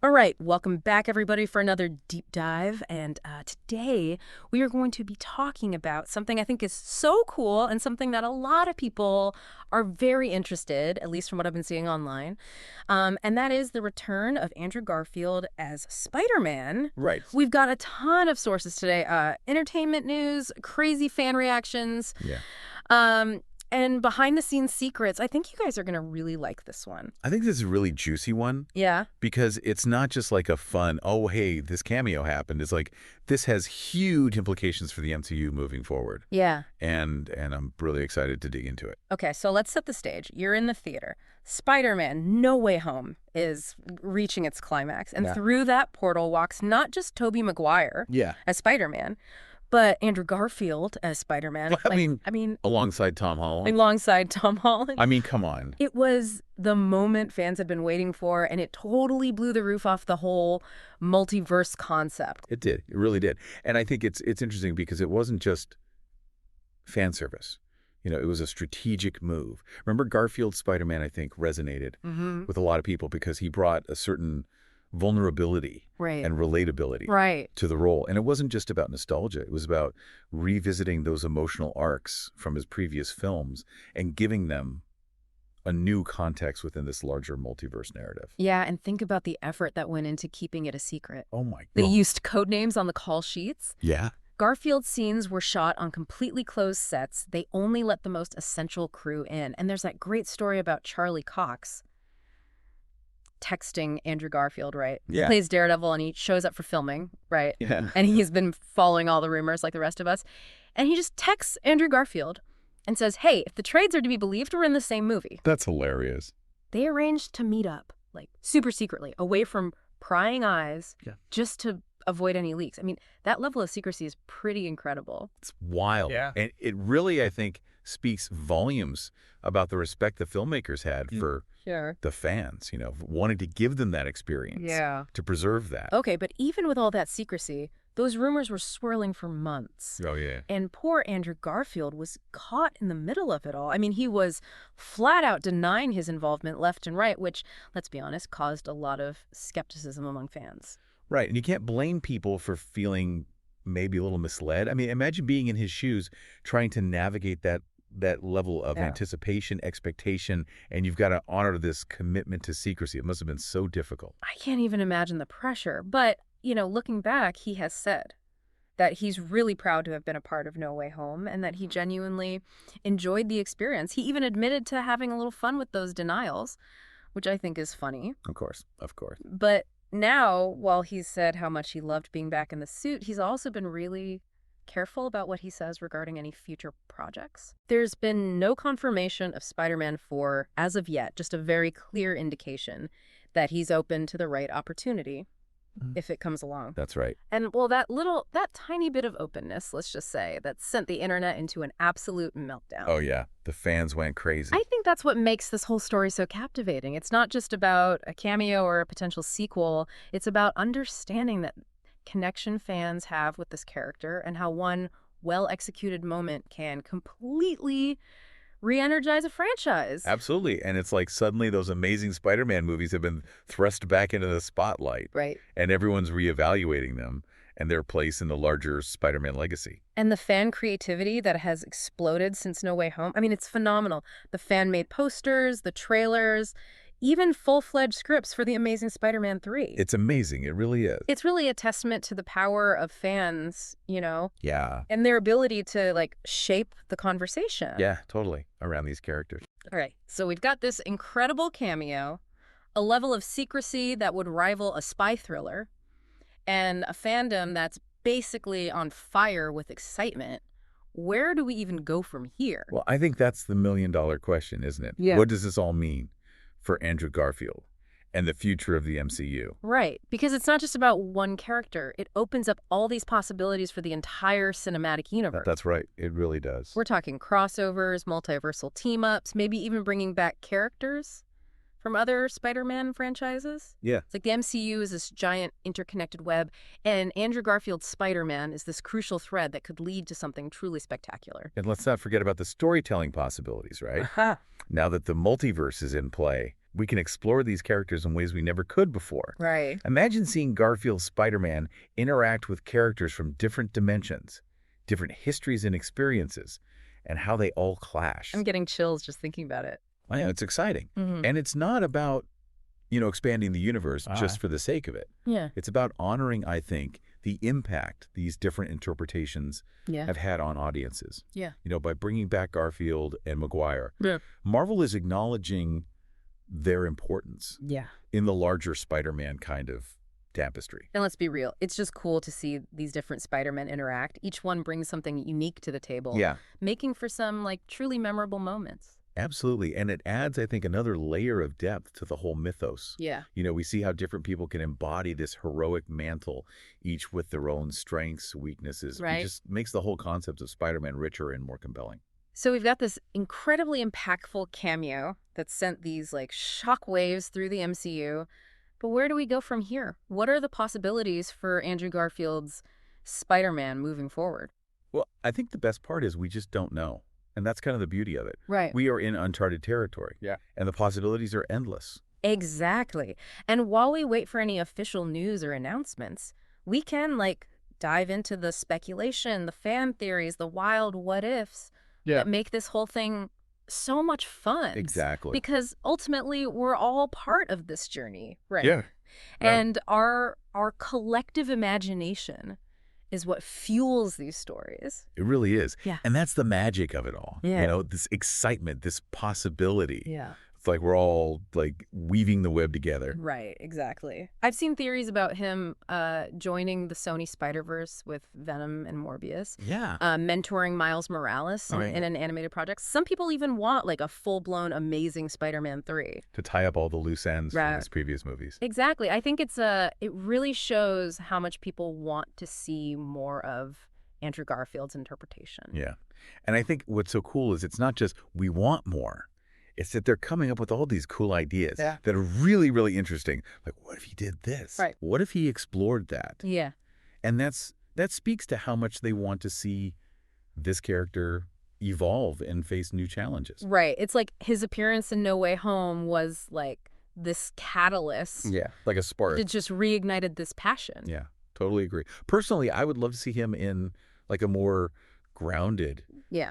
All right, welcome back, everybody, for another deep dive. And today we are going to be talking about something I think is so cool and something that a lot of people are very interested, at least from what I've been seeing online. And that is the return of Andrew Garfield as Spider-Man. Right. We've got a ton of sources today, entertainment news, crazy fan reactions. Yeah. And behind-the-scenes secrets. I think you guys are going to really like this one. I think this is a really juicy one Yeah? because it's not just like a fun, oh, hey, this cameo happened. It's like this has huge implications for the MCU moving forward. Yeah. And I'm really excited to dig into it. Okay, so let's set the stage. You're in the theater. Spider-Man No Way Home is reaching its climax. And Yeah. through that portal walks not just Tobey Maguire Yeah. as Spider-Man, but Andrew Garfield as Spider-Man. Well, I mean, alongside Tom Holland. Alongside Tom Holland. I mean, come on. It was the moment fans had been waiting for, and it totally blew the roof off the whole multiverse concept. It did. It really did. And I think it's interesting because it wasn't just fan service. You know, it was a strategic move. Remember Garfield's Spider-Man, I think, resonated with a lot of people because he brought a certain vulnerability Right. and relatability Right. to the role. And it wasn't just about nostalgia. It was about revisiting those emotional arcs from his previous films and giving them a new context within this larger multiverse narrative. Yeah, and think about the effort that went into keeping it a secret. Oh my They God. used code names on the call sheets. Yeah. Garfield's scenes were shot on completely closed sets. They only let the most essential crew in. And there's that great story about Charlie Cox texting Andrew Garfield, right? Yeah. He plays Daredevil and he shows up for filming, right? Yeah. And he's been following all the rumors like the rest of us. And he just texts Andrew Garfield and says, hey, if the trades are to be believed, we're in the same movie. That's hilarious. They arranged to meet up, like super secretly, away from prying eyes, Yeah. just to avoid any leaks. I mean, that level of secrecy is pretty incredible. It's wild. Yeah. And it really, I think, speaks volumes about the respect the filmmakers had for Sure. the fans, you know, wanting to give them that experience. To preserve that. Okay, but even with all that secrecy, those rumors were swirling for months. Oh, yeah. And poor Andrew Garfield was caught in the middle of it all. I mean, he was flat out denying his involvement left and right, which, let's be honest, caused a lot of skepticism among fans. Right. And you can't blame people for feeling maybe a little misled. I mean, imagine being in his shoes, trying to navigate that level of Yeah. anticipation, expectation, and you've got to honor this commitment to secrecy. It must have been so difficult. I can't even imagine the pressure. But, you know, looking back, he has said that he's really proud to have been a part of No Way Home and that he genuinely enjoyed the experience. He even admitted to having a little fun with those denials, which I think is funny. Of course. Of course. But now, while he's said how much he loved being back in the suit, he's also been really careful about what he says regarding any future projects. There's been no confirmation of Spider-Man 4 as of yet, just a very clear indication that he's open to the right opportunity if it comes along. That's right. And well, that tiny bit of openness, let's just say, that sent the internet into an absolute meltdown. Oh, yeah. The fans went crazy. I think that's what makes this whole story so captivating. It's not just about a cameo or a potential sequel. It's about understanding that connection fans have with this character and how one well-executed moment can completely re-energize a franchise. Absolutely. And it's like suddenly those amazing Spider-Man movies have been thrust back into the spotlight. Right. And everyone's reevaluating them and their place in the larger Spider-Man legacy. And the fan creativity that has exploded since No Way Home, I mean, it's phenomenal. The fan-made posters, the trailers, even full-fledged scripts for The Amazing Spider-Man 3. It's amazing. It really is. It's really a testament to the power of fans, you know, Yeah. and their ability to, like, shape the conversation. Yeah, totally. Around these characters. All right, so we've got this incredible cameo, a level of secrecy that would rival a spy thriller, and a fandom that's basically on fire with excitement. Where do we even go from here? Well, I think that's the million-dollar question, isn't it? Yeah. What does this all mean for Andrew Garfield and the future of the MCU? Right, because it's not just about one character. It opens up all these possibilities for the entire cinematic universe. That's right. It really does. We're talking crossovers, multiversal team-ups, maybe even bringing back characters from other Spider-Man franchises. Yeah. It's like the MCU is this giant interconnected web, and Andrew Garfield's Spider-Man is this crucial thread that could lead to something truly spectacular. And let's not forget about the storytelling possibilities, right? Now that the multiverse is in play, We can explore these characters in ways we never could before. Right. Imagine seeing Garfield's Spider-Man interact with characters from different dimensions, different histories and experiences, and how they all clash. I'm getting chills just thinking about it. I know, it's exciting. Mm-hmm. And it's not about, expanding the universe just for the sake of it. Yeah. It's about honoring, I think, the impact these different interpretations have had on audiences. Yeah. By bringing back Garfield and Maguire, Marvel is acknowledging their importance in the larger Spider-Man kind of tapestry. And let's be real, it's just cool to see these different Spider-Men interact. Each one brings something unique to the table, making for some truly memorable moments. Absolutely. And it adds, I think, another layer of depth to the whole mythos. Yeah. We see how different people can embody this heroic mantle, each with their own strengths, weaknesses. Right. It just makes the whole concept of Spider-Man richer and more compelling. So we've got this incredibly impactful cameo that sent these shock waves through the MCU. But where do we go from here? What are the possibilities for Andrew Garfield's Spider-Man moving forward? Well, I think the best part is we just don't know. And that's kind of the beauty of it. Right. We are in uncharted territory. Yeah. And the possibilities are endless. Exactly. And while we wait for any official news or announcements, we can dive into the speculation, the fan theories, the wild what ifs that make this whole thing so much fun. Exactly. Because ultimately we're all part of this journey, right? Yeah. And our collective imagination is what fuels these stories. It really is. Yeah. And that's the magic of it all. Yeah. This excitement, this possibility. Yeah. It's like we're all weaving the web together. Right, exactly. I've seen theories about him joining the Sony Spider-Verse with Venom and Morbius. Yeah. Mentoring Miles Morales in an animated project. Some people even want a full-blown amazing Spider-Man 3. To tie up all the loose ends from his previous movies. Exactly. I think it really shows how much people want to see more of Andrew Garfield's interpretation. Yeah. And I think what's so cool is it's not just we want more. It's that they're coming up with all these cool ideas that are really, really interesting. Like, what if he did this? Right. What if he explored that? Yeah. And that speaks to how much they want to see this character evolve and face new challenges. Right. It's like his appearance in No Way Home was this catalyst. Yeah, like a spark. It just reignited this passion. Yeah, totally agree. Personally, I would love to see him in a more grounded,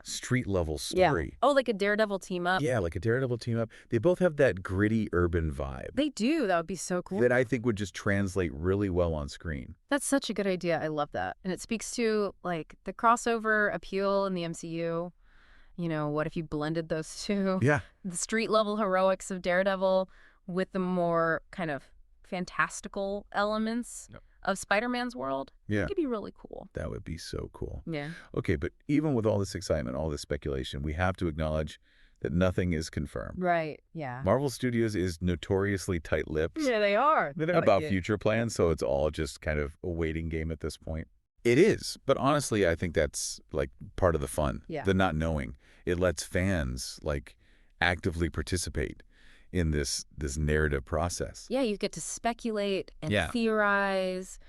street level story. Yeah. Oh, like a Daredevil team up. Yeah, like a Daredevil team up. They both have that gritty urban vibe. They do. That would be so cool. That I think would just translate really well on screen. That's such a good idea. I love that. And it speaks to the crossover appeal in the MCU. What if you blended those two? Yeah. The street level heroics of Daredevil with the more kind of fantastical elements of Spider-Man's world. Yeah. It could be really cool. That would be so cool. Yeah. Okay, but even with all this excitement, all this speculation, we have to acknowledge that nothing is confirmed. Right. Yeah. Marvel Studios is notoriously tight-lipped Yeah, they are. about future plans, so it's all just kind of a waiting game at this point. It is, but honestly, I think that's part of the fun, the not knowing. It lets fans actively participate in this narrative process. Yeah, you get to speculate and theorize,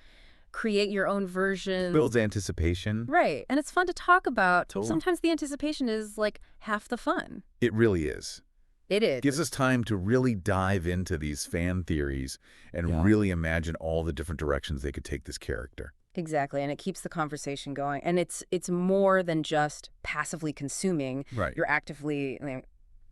create your own versions. Builds anticipation. Right. And it's fun to talk about. Totally. Sometimes the anticipation is half the fun. It really is. It is. Gives us time to really dive into these fan theories and really imagine all the different directions they could take this character. Exactly. And it keeps the conversation going. And it's more than just passively consuming. Right. You're actively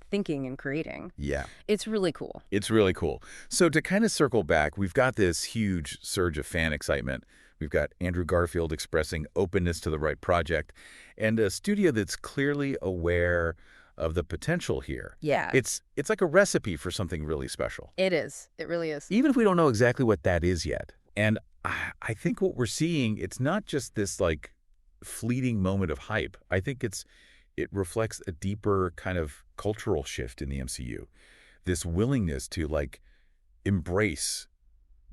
thinking and creating. Yeah. It's really cool. It's really cool. So to kind of circle back, we've got this huge surge of fan excitement. We've got Andrew Garfield expressing openness to the right project and a studio that's clearly aware of the potential here. Yeah. It's like a recipe for something really special. It is. It really is. Even if we don't know exactly what that is yet. And I think what we're seeing, it's not just this fleeting moment of hype. I think it reflects a deeper kind of cultural shift in the MCU. This willingness to embrace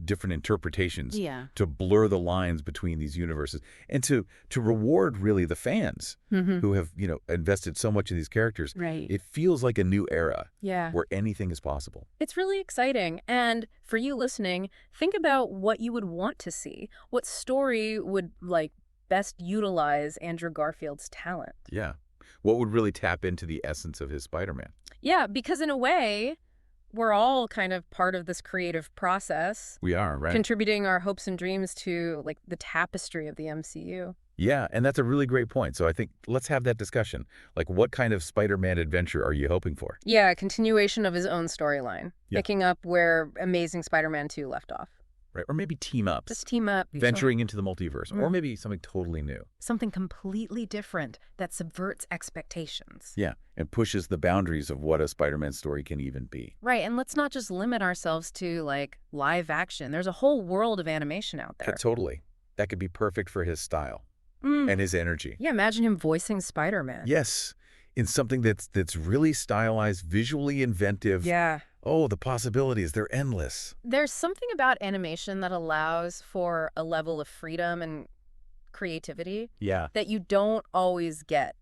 different interpretations, to blur the lines between these universes, and to reward really the fans who have, invested so much in these characters. Right. It feels like a new era Yeah. where anything is possible. It's really exciting. And for you listening, think about what you would want to see. What story would best utilize Andrew Garfield's talent? Yeah. What would really tap into the essence of his Spider-Man? Yeah, because in a way, we're all kind of part of this creative process, We are, right? contributing our hopes and dreams to, like, the tapestry of the MCU. Yeah, and that's a really great point. So I think let's have that discussion. Like, what kind of Spider-Man adventure are you hoping for? Yeah, a continuation of his own storyline, Yeah. picking up where Amazing Spider-Man 2 left off. Right? Or maybe team-ups, Just team up. venturing into the multiverse, or maybe something totally new. Something completely different that subverts expectations. Yeah, and pushes the boundaries of what a Spider-Man story can even be. Right, and let's not just limit ourselves to, like, live action. There's a whole world of animation out there. Totally. That could be perfect for his style Mm. and his energy. Yeah, imagine him voicing Spider-Man. Yes, in something that's really stylized, visually inventive. Yeah. Oh, the possibilities, they're endless. There's something about animation that allows for a level of freedom and creativity Yeah, that you don't always get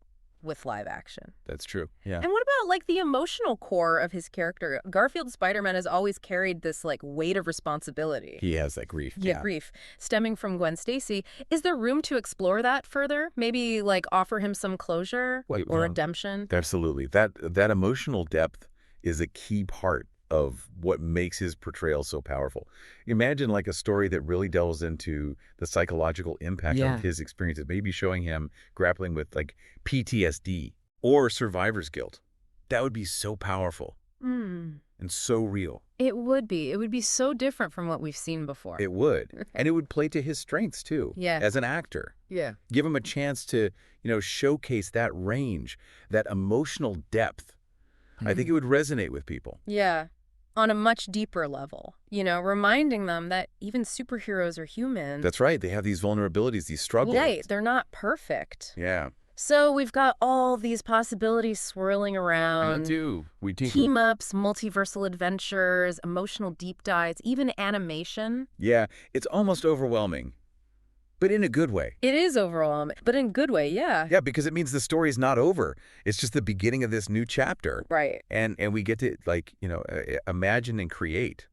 with live action. that's true. Yeah. And what about, like, the emotional core of his character? Garfield Spider-Man has always carried this, like, weight of responsibility. He has that grief. Yeah, grief stemming from Gwen Stacy. Is there room to explore that further? Maybe, like, offer him some closure Well, or well, redemption? Absolutely. That emotional depth is a key part of what makes his portrayal so powerful. Imagine like a story that really delves into the psychological impact of his experiences, maybe showing him grappling with like PTSD or survivor's guilt. That would be so powerful Mm. and so real. It would be. It would be so different from what we've seen before. It would. And it would play to his strengths too, Yeah. as an actor. Yeah. Give him a chance to, showcase that range, that emotional depth. I think it would resonate with people. Yeah. On a much deeper level, reminding them that even superheroes are human. That's right. They have these vulnerabilities, these struggles. Right. They're not perfect. Yeah. So we've got all these possibilities swirling around. We do. Team-ups, multiversal adventures, emotional deep dives, even animation. Yeah. It's almost overwhelming, but in a good way. It is overwhelming, but in a good way, yeah. Yeah, because it means the story's not over. It's just the beginning of this new chapter. Right. And we get to, imagine and create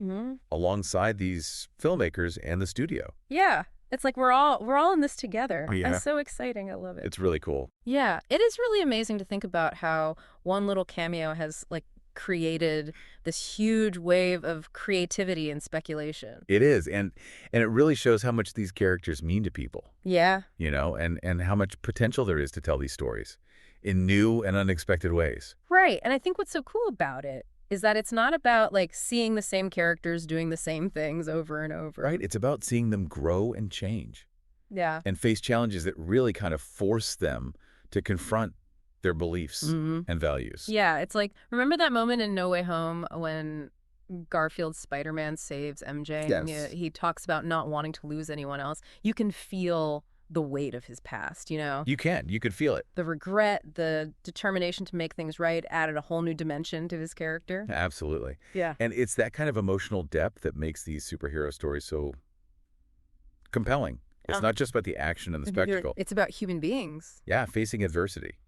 alongside these filmmakers and the studio. Yeah. It's like we're all in this together. Oh, yeah. That's so exciting. I love it. It's really cool. Yeah. It is really amazing to think about how one little cameo has, like, created this huge wave of creativity and speculation. It is. And it really shows how much these characters mean to people, Yeah. and how much potential there is to tell these stories in new and unexpected ways. Right. And I think what's so cool about it is that it's not about, like, seeing the same characters doing the same things over and over. Right? It's about seeing them grow and change Yeah. and face challenges that really kind of force them to confront their beliefs and values. Yeah. It's like, remember that moment in No Way Home when Garfield's Spider-Man saves MJ? And Yes. he talks about not wanting to lose anyone else. You can feel the weight of his past, You could feel it. The regret, the determination to make things right added a whole new dimension to his character. Absolutely. Yeah. And it's that kind of emotional depth that makes these superhero stories so compelling. It's not just about the action and the spectacle. It's about human beings. Yeah, facing adversity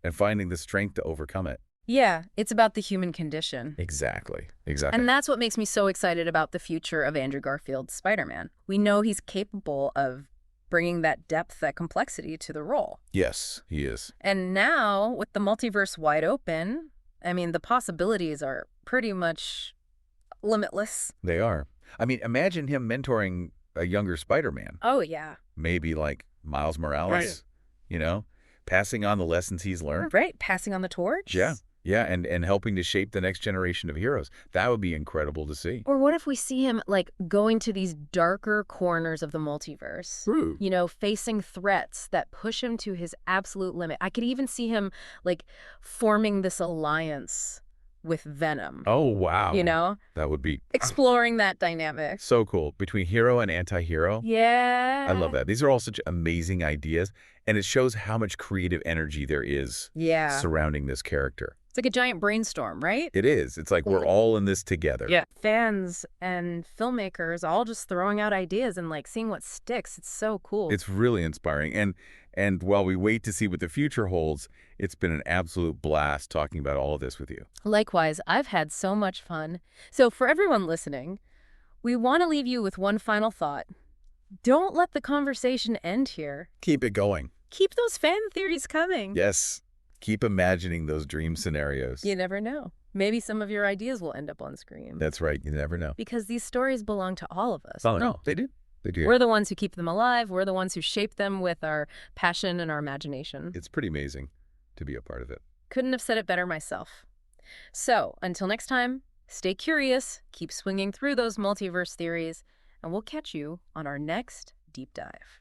and finding the strength to overcome it. Yeah, it's about the human condition. Exactly. And that's what makes me so excited about the future of Andrew Garfield's Spider-Man. We know he's capable of bringing that depth, that complexity to the role. Yes, he is. And now, with the multiverse wide open, I mean, the possibilities are pretty much limitless. They are. I mean, imagine him mentoring a younger Spider-Man. Oh, yeah. Maybe like Miles Morales, passing on the lessons he's learned. Right, passing on the torch. Yeah. Yeah, and helping to shape the next generation of heroes. That would be incredible to see. Or what if we see him, like, going to these darker corners of the multiverse? True. Facing threats that push him to his absolute limit. I could even see him, like, forming this alliance with Venom. Oh, wow. That would be Exploring that dynamic. so cool. Between hero and anti-hero. Yeah. I love that. These are all such amazing ideas, and it shows how much creative energy there is surrounding this character. It's like a giant brainstorm, right? It is. It's like we're all in this together. Yeah. Fans and filmmakers all just throwing out ideas and, like, seeing what sticks. It's so cool. It's really inspiring. And while we wait to see what the future holds, it's been an absolute blast talking about all of this with you. Likewise, I've had so much fun. So for everyone listening, we want to leave you with one final thought. Don't let the conversation end here. Keep it going. Keep those fan theories coming. Yes. Keep imagining those dream scenarios. You never know. Maybe some of your ideas will end up on screen. That's right. You never know. Because these stories belong to all of us. Oh, no, they do. They do. We're the ones who keep them alive. We're the ones who shape them with our passion and our imagination. It's pretty amazing to be a part of it. Couldn't have said it better myself. So, until next time, stay curious, keep swinging through those multiverse theories, and we'll catch you on our next deep dive.